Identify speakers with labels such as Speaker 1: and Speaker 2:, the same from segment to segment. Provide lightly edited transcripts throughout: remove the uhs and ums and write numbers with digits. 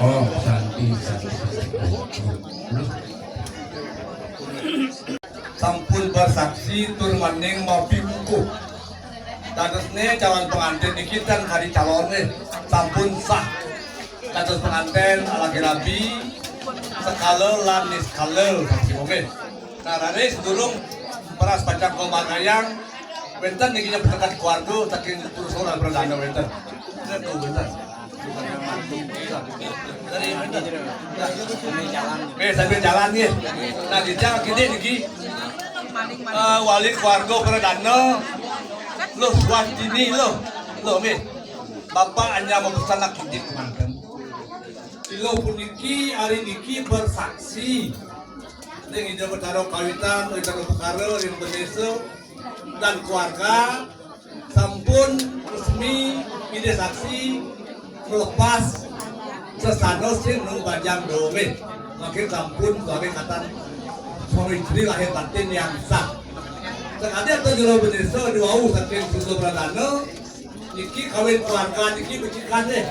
Speaker 1: Oh, Santi.
Speaker 2: Sampun bersaksi tur maning mopi buku. Dadosne calon pengantin iki dan hari calonnya sampun sah. Dados pengantin lagi rabi sekala lan niskala saksi oke. Karane sedurung peras baca komangayang wenten niki nyebutaken keluarga saking terus ora berdana wenten. Nek wenten. Sambil jalan nih. Nah dijak gini niki wali keluarga perdana loh wajini loh nih bapak hanya mau pesan lagi di pengantin ilo puniki hari niki bersaksi dengan ide bertaruh kawitan bertaruh perkara yang berdesa dan keluarga sampun resmi ide saksi melepas sesanos sing bajang domen makin sampun sebagai kata suami istri lahir batin yang sah. Sekali atau jero berdesa diwau saking susu pradana niki kawin keluarga niki becikan deh.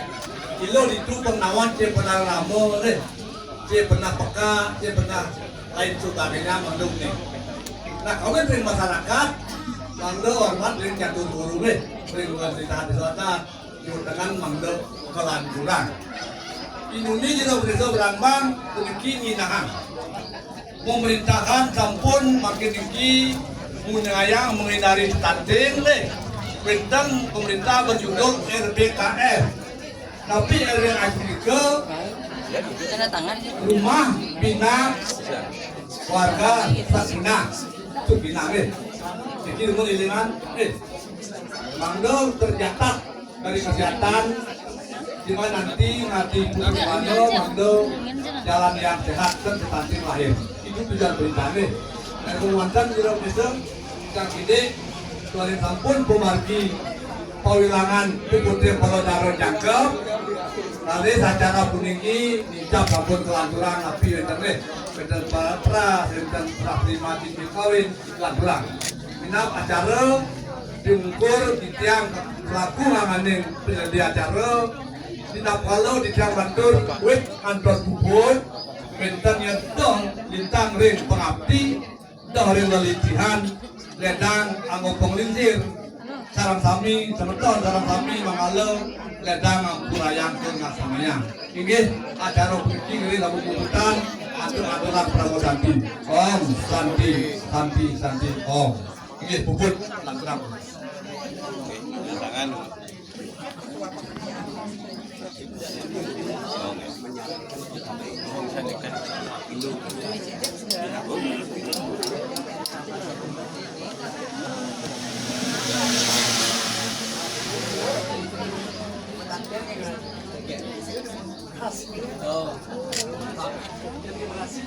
Speaker 2: Ilo itu pengawan dia pernah ramo deh. Dia pernah peka, dia pernah lain sebagainya mandung nih. Nah kawin dengan masyarakat mangdo hormat dengan jatuh guru deh. Dengan bercerita di selatan dengan mangdo kelanjuran. Inuni jero berdesa berambang niki nyinahan. Pemerintahan sampun makin tinggi menyayang menghindari stunting deh. Bentang pemerintah berjudul RBKF. Tapi RBKF rumah bina warga Sakina itu bina deh. Jadi rumah liliman mangdo tercatat dari kesehatan di mana nanti mangdo jalan yang sehat dan stunting lahir. Itu tujuan perintah deh. Kemudian jero besok kang ide tuan sampun pemargi pawilangan putri Polodaro jangkep nanti secara puniki dicap sampun kelanturan api internet benten pra benten prima tinggi kawin kelanturan minap acara diukur di tiang pelaku ngamaning penyedia acara tindak kalau di tiang bantur wit kantor kubur benten nyetong lintang ring pengabdi dari lelitihan ledang anggo penglincir sarang sami semeton sarang sami mangalo ledang angkurayang ke ngasamanya inggih acara puniki ngeri labu kubutan atur-aturan prawo santi om santi om inggih bubut lanturan tangan
Speaker 3: Terima kasih.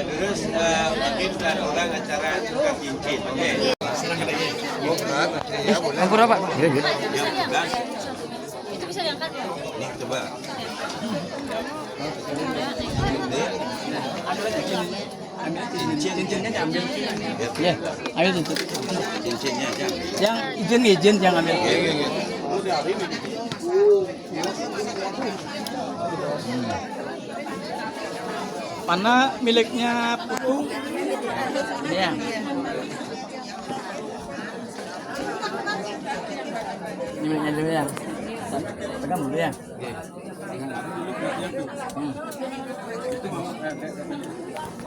Speaker 3: Terus mungkin dan orang acara tukar cincin, oke?
Speaker 4: Ampun apa? Iya, iya.
Speaker 5: Itu bisa diangkat ya?
Speaker 3: Ini coba.
Speaker 4: Cincinnya diambil. Ya, ayo cincin.
Speaker 3: Cincinnya aja.
Speaker 4: Yang izin yang ambil. Mana miliknya Putu? Ya. Ini miliknya dulu ya. Pegang dulu ya.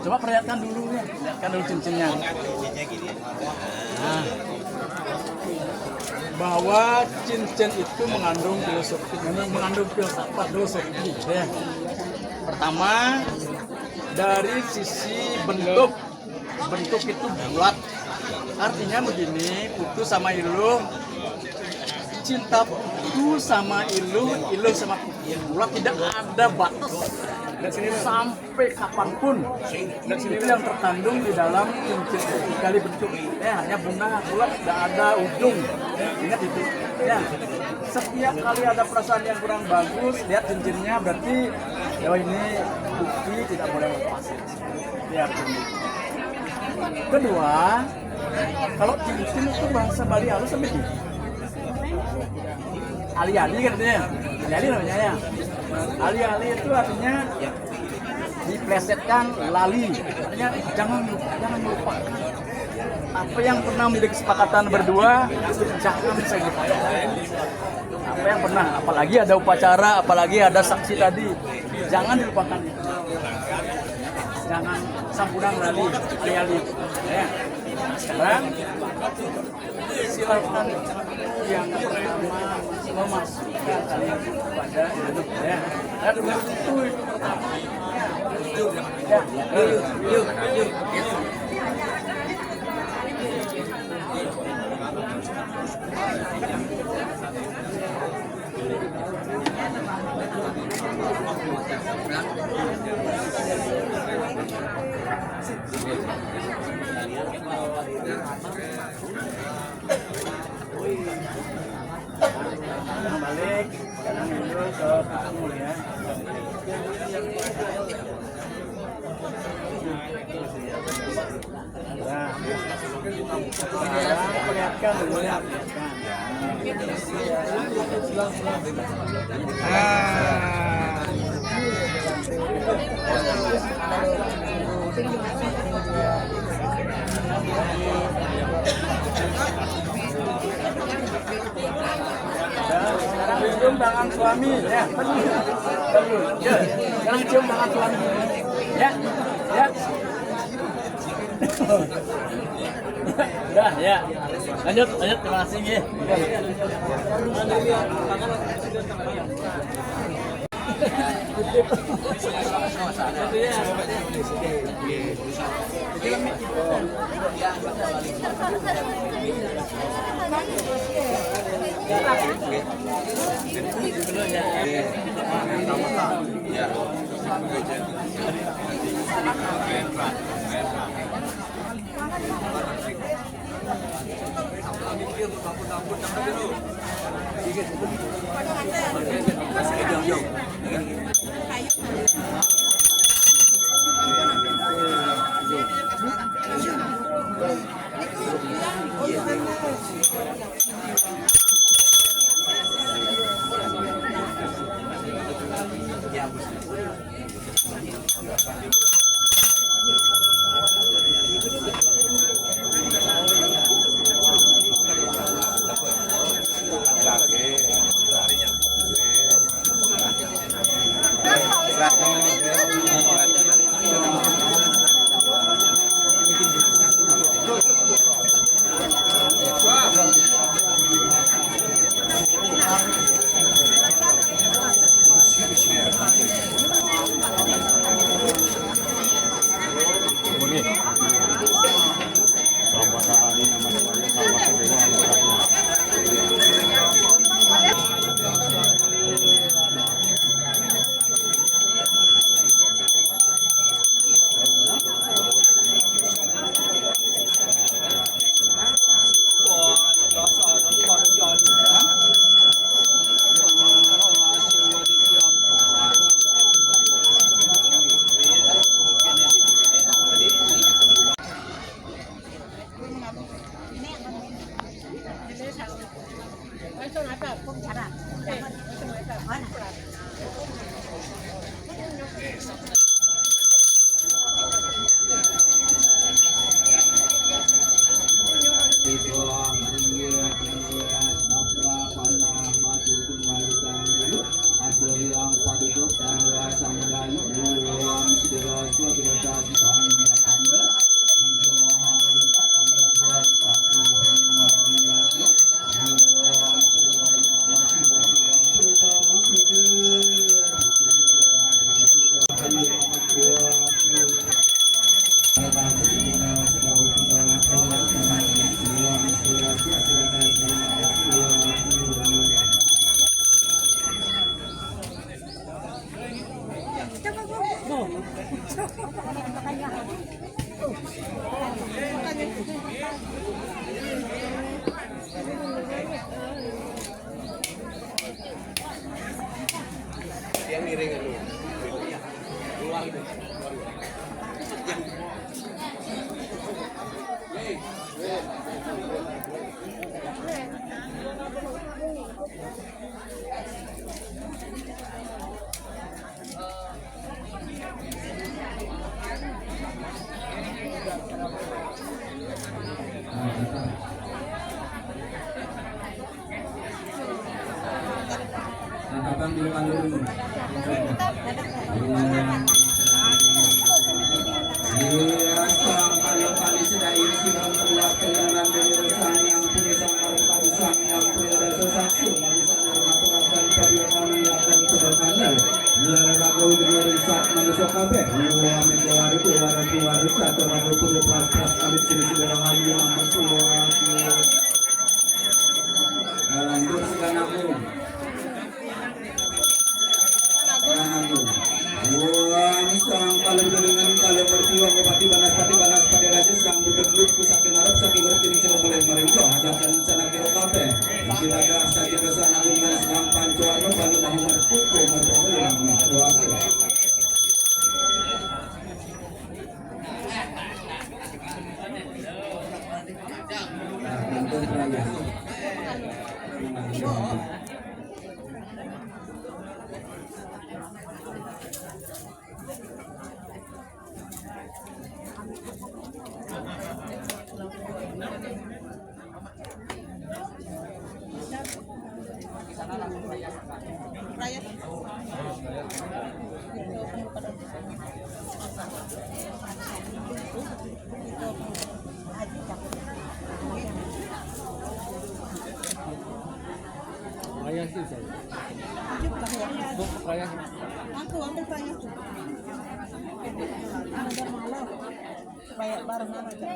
Speaker 4: Coba perlihatkan dulu ya. Lihatkan dulu cincinnya.
Speaker 3: Cincinnya gini.
Speaker 4: Nah, bahwa cincin itu mengandung filosofi, mengandung filsafat filosofi. Ya. Pertama, dari sisi bentuk itu bulat. Artinya begini, Putu sama Iluh, cinta Putu sama Iluh sama Putu bulat, tidak ada batas. Sampai kapanpun itu yang terkandung di dalam cincin itu kali bentuk hanya bunga bulat, tidak ada ujung. Ingat itu ya. Setiap kali ada perasaan yang kurang bagus, lihat cincinnya, berarti ya ini bukti tidak boleh lepas. Ya. Kedua, kalau cincin itu bahasa Bali halus sama ini. Ali-ali katanya. Ali-ali namanya ya. Ali-ali itu artinya diplesetkan, lali. Artinya jangan melupakan apa yang pernah menjadi kesepakatan berdua, jangan saya lupakan. Apa yang pernah, apalagi ada upacara, apalagi ada saksi tadi, jangan dilupakan. Jangan sampurang lali, ali-ali. Ya. Sekarang silakan yang pertama memasukkan kalian kepada hidup ya. Dan itu yuk. Balik, sekarang dulu ke kamu ya. Nah, sekarang perlihatkan dulu ya. Sekarang cium tangan suami ya. Ya. Sekarang cium tangan suami. Ya. Udah ya. Lanjut terima kasih ya.
Speaker 3: Yang miring dulu. Keluar itu.
Speaker 1: Tangkapan di depan dulu. Iya, kali sedang ini kita membuat kenangan dari sang yang punya sang kali sang yang punya rasa saksi, manisan mengatakan pada kami akan sederhana. Lara ragu dengan saat manusia kabeh. Wah, menjawab keluar catur ragu perlu pras kali sini sudah lagi yang berkeluar. Lanjut sekarang aku. Wah, sang kalau dengan kalau berjuang pati banas pada raja sang duduk saking arab saking urip ini kira mulai merenggo ajakan sana kira kape kira saking kesana dengan sang pancuarno balu mau merkuku merkuku yang kuasa.
Speaker 4: Ayah sih saya. Ayah.
Speaker 6: Aku ambil banyak tuh. Ada malam. Supaya barengan aja.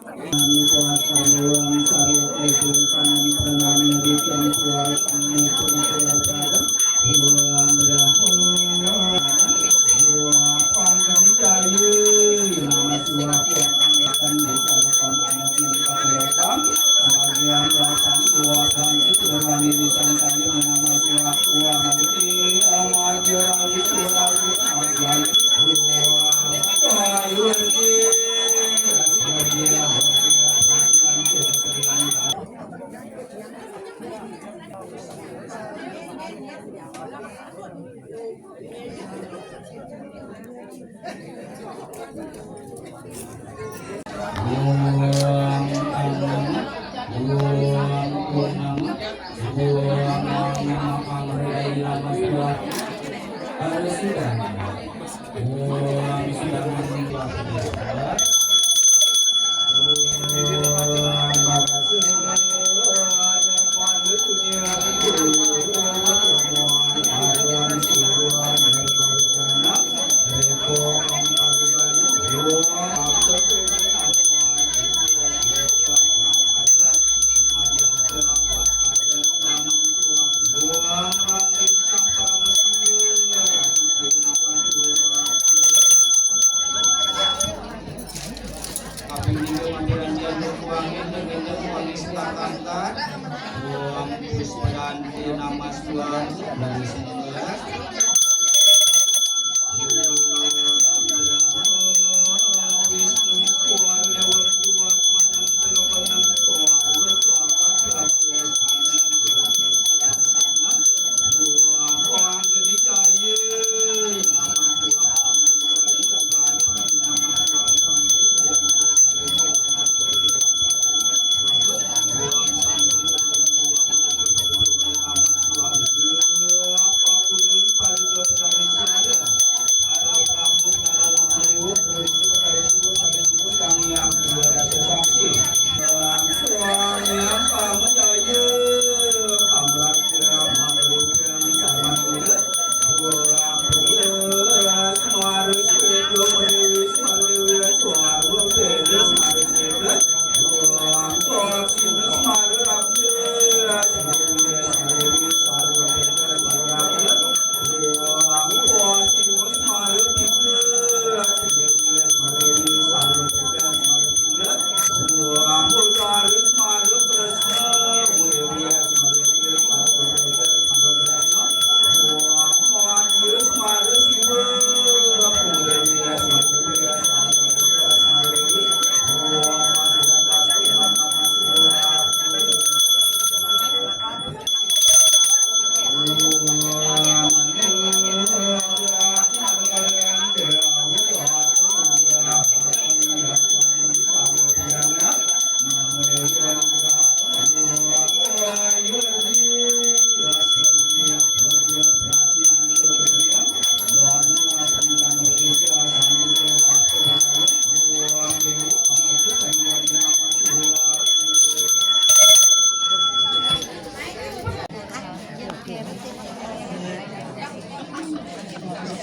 Speaker 6: Kami kuasa ruang sari kesulitan pernami dikian kuat kami kuasa berada ruang berahua ruang pangkani kayu nama suara kuat akan disarukan anak ini kesehatan bagian belakang kuasa itu berani disangkanya nama suara kuat nanti amat jauh lagi bagian ruang kayu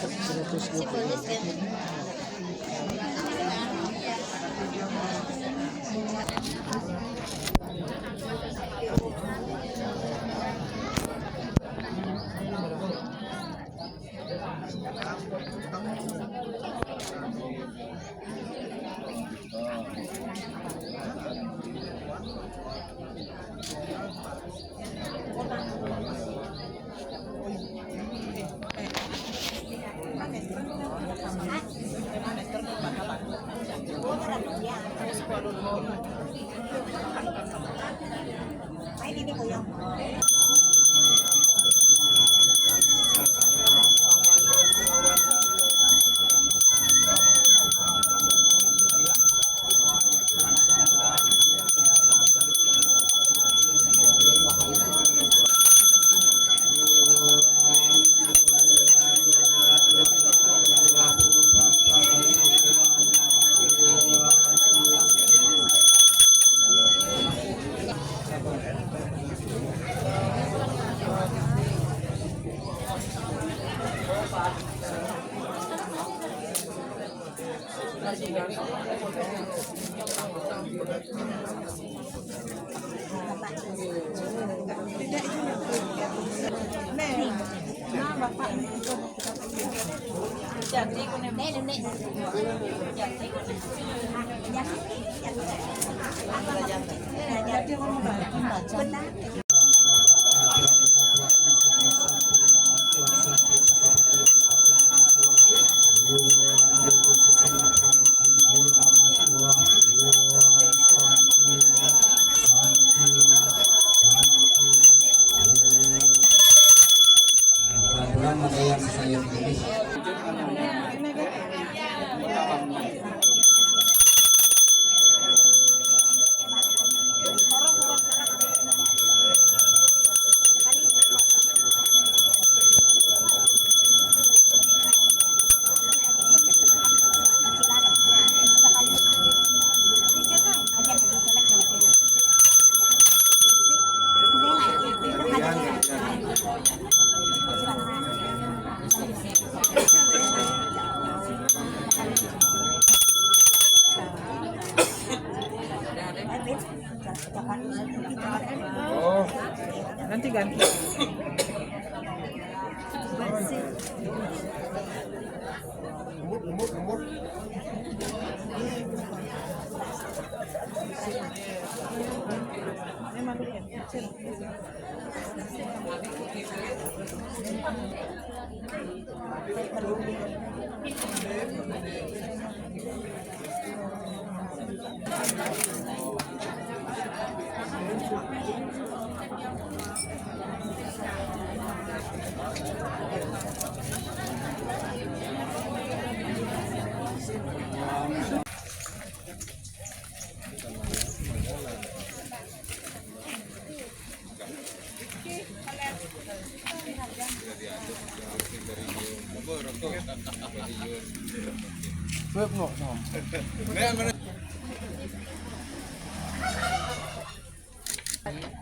Speaker 5: Simbolis kan.
Speaker 1: Pelan-pelan ada yang saya pilih.
Speaker 7: Ganti-ganti.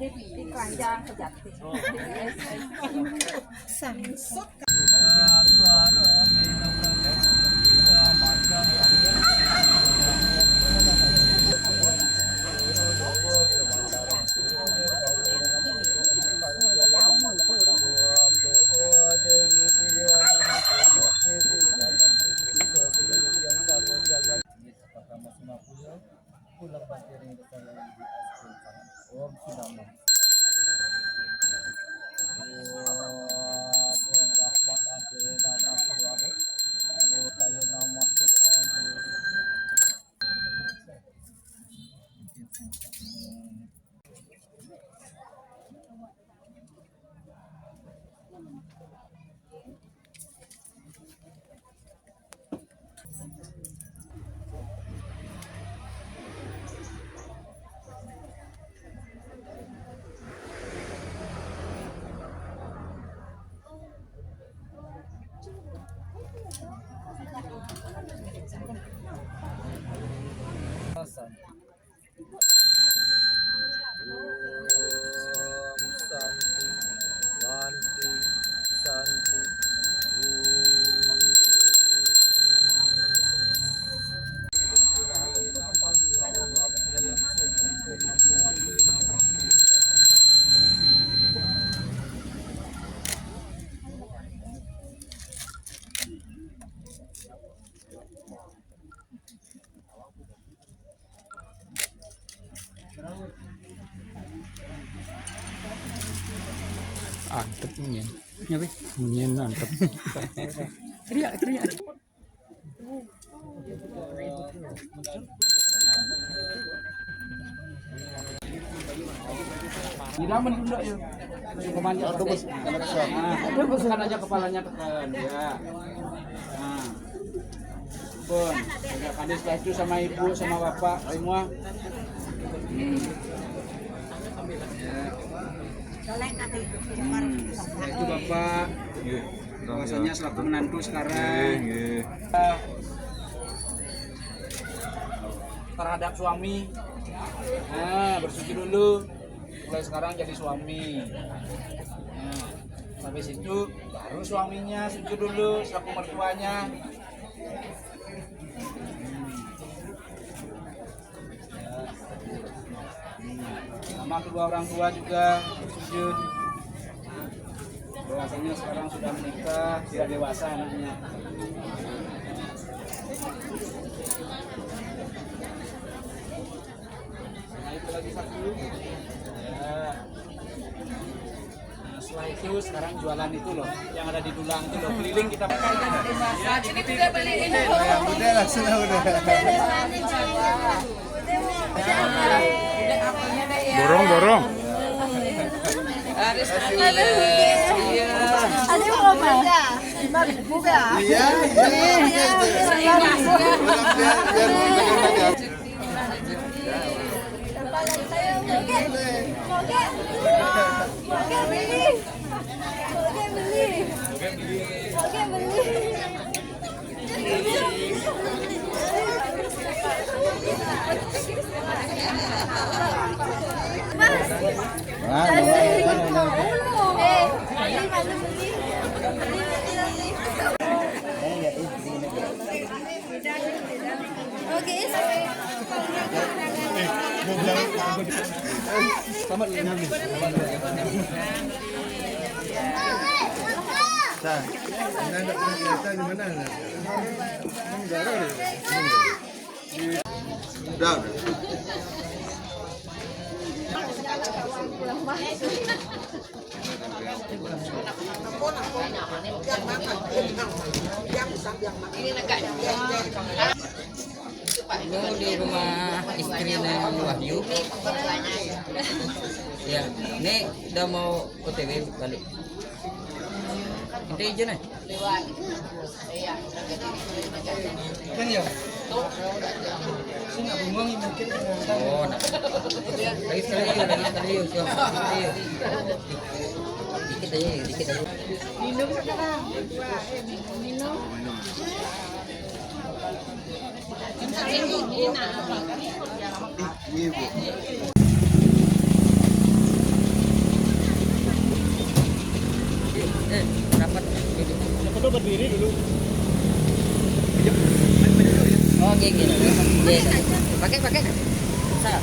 Speaker 5: Di keranjang kejati. Samsut.
Speaker 4: mantep nyen. Nyabe? Nyen mantep. Teriak. Tidak menunda ya. Komandan tebus. Tebuskan aja kepalanya tekan ya. Nah. Pun, ada setelah itu sama ibu sama bapak semua. Nah, itu bapak. Bahwasanya selaku menantu sekarang. Terhadap suami. Nah, bersuci dulu. Mulai sekarang jadi suami. Nah, sampai situ baru suaminya suci dulu selaku mertuanya. Sama kedua orang tua juga sujud. Bahwasanya sekarang sudah menikah, sudah dewasa anaknya. Nah, itu lagi satu. Ya. Nah, setelah itu sekarang jualan itu loh, yang ada di Dulang itu loh, keliling kita pakai.
Speaker 5: Ini juga beliin.
Speaker 3: Udah lah, sudah udah.
Speaker 4: Borong.
Speaker 5: Ada mau baca? Buka.
Speaker 3: Iya. Udah.
Speaker 7: Ini di rumah istri Neng Wahyu. Ya, ini udah mau OTW balik. Nanti izin ya? Kan ya? Sini bingung mungkin. Oh, nah. Lagi sekali yuk. Dikit aja.
Speaker 5: Minum sekarang. Minum.
Speaker 3: Ini Bu.
Speaker 7: Rapat.
Speaker 4: Foto berdiri dulu.
Speaker 7: Oh, gini. Pakai. Bisa.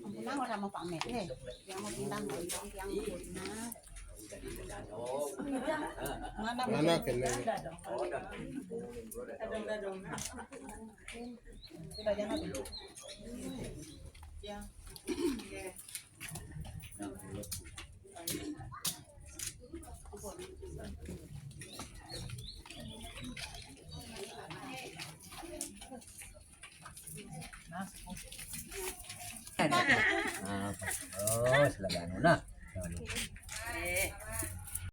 Speaker 5: Menang orang mau pamer deh. Yang mau bintang yang nah.
Speaker 3: Mana kena?
Speaker 8: Oh, selagano na.